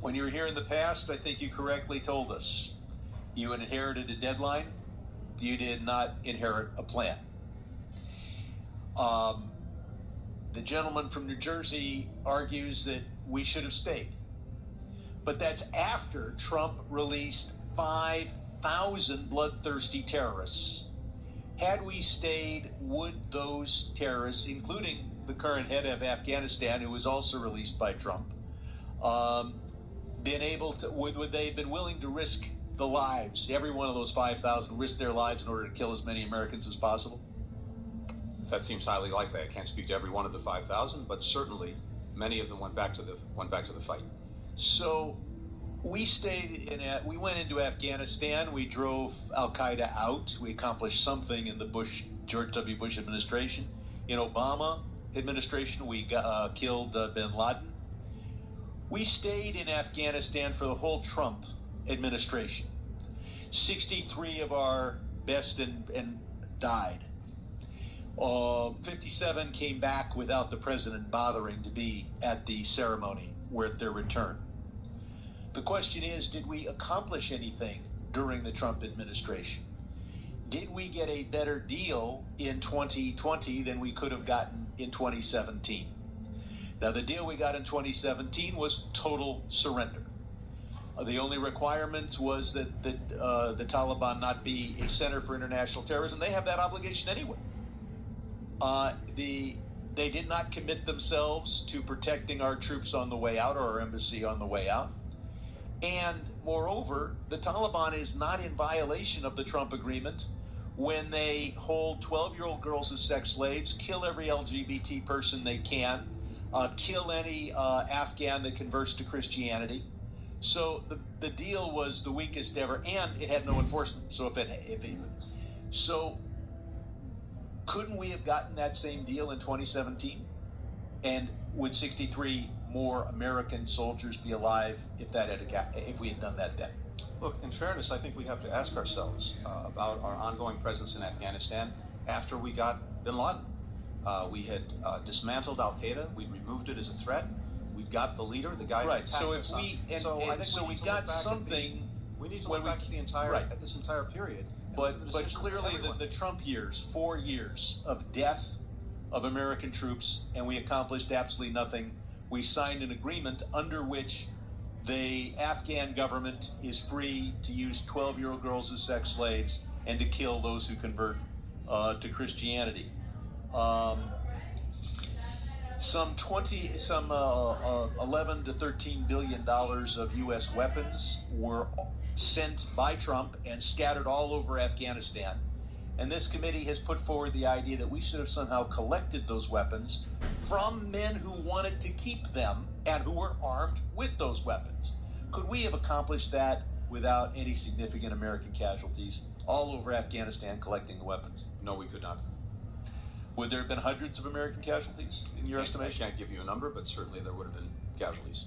When you were here in the past, I think you correctly told us you inherited a deadline. You did not inherit a plan. The gentleman from New Jersey argues that we should have stayed. But that's after Trump released 5,000 bloodthirsty terrorists. Had we stayed, would those terrorists, including the current head of Afghanistan, who was also released by Trump, been able to, would they have been willing to risk the lives, every one of those 5,000 risk their lives in order to kill as many Americans as possible? That seems highly likely. I can't speak to every one of the 5,000, but certainly many of them went back to the fight. So we we went into Afghanistan. We drove Al Qaeda out. We accomplished something in the George W. Bush administration. In Obama administration, we killed bin Laden. We stayed in Afghanistan for the whole Trump administration. 63 of our best and died. 57 came back without the president bothering to be at the ceremony with their return. The question is, did we accomplish anything during the Trump administration? Did we get a better deal in 2020 than we could have gotten in 2017? Now, the deal we got in 2017 was total surrender. The only requirement was that the Taliban not be a center for international terrorism. They have that obligation anyway. They did not commit themselves to protecting our troops on the way out or our embassy on the way out. And moreover, the Taliban is not in violation of the Trump agreement when they hold 12-year-old girls as sex slaves, kill every LGBT person they can, kill any Afghan that converts to Christianity. So the deal was the weakest ever, and it had no enforcement. So so couldn't we have gotten that same deal in 2017? And would 63 more American soldiers be alive if we had done that then? Look, in fairness, I think we have to ask ourselves about our ongoing presence in Afghanistan after we got bin Laden. We had dismantled Al Qaeda. We removed it as a threat. We got the leader, the guy who attacked us. So we got something. We need to look back at this entire period. But clearly the Trump years, 4 years of death of American troops, and we accomplished absolutely nothing. We signed an agreement under which the Afghan government is free to use 12-year-old girls as sex slaves and to kill those who convert to Christianity. Some 11 to 13 billion dollars of U.S. weapons were sent by Trump and scattered all over Afghanistan. And this committee has put forward the idea that we should have somehow collected those weapons from men who wanted to keep them and who were armed with those weapons. Could we have accomplished that without any significant American casualties all over Afghanistan collecting the weapons? No, we could not. Would there have been hundreds of American casualties in your estimation? I can't give you a number, but certainly there would have been casualties.